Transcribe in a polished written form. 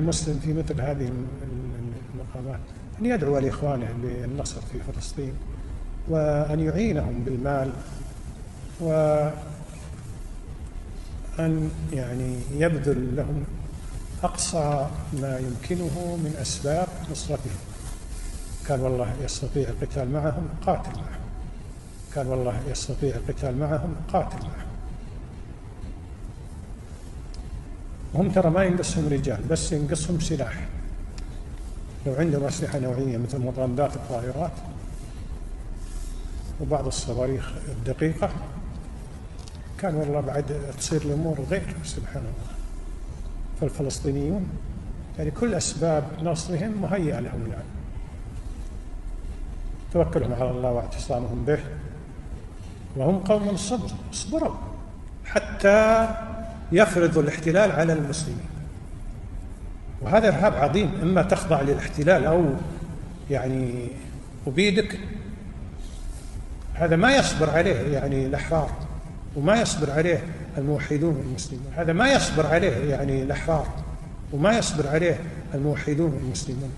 المسلم في مثل هذه المقامات أن يدعو لإخوانه بالنصر في فلسطين، وأن يعينهم بالمال، وأن يبذل لهم أقصى ما يمكنه من أسباب نصرتهم. كان والله يستطيع القتال معهم قاتل معهم، كان والله يستطيع القتال معهم قاتل معهم. هم ترى ما ينقصهم رجال، بس ينقصهم سلاح. لو عندهم أسلحة نوعية مثل مضادات الطائرات وبعض الصواريخ الدقيقة، كان والله بعد تصير الأمور غير، سبحان الله. فالفلسطينيون كل أسباب نصرهم مهيئة لهم الآن. توكلهم على الله واعتصامهم به، وهم قوم صبروا حتى يفرضوا الاحتلال على المسلمين. وهذا إرهاب عظيم، إما تخضع للاحتلال أو أبيدك. هذا ما يصبر عليه الأحرار، وما يصبر عليه الموحدون المسلمون. هذا ما يصبر عليه الأحرار، وما يصبر عليه الموحدون المسلمون.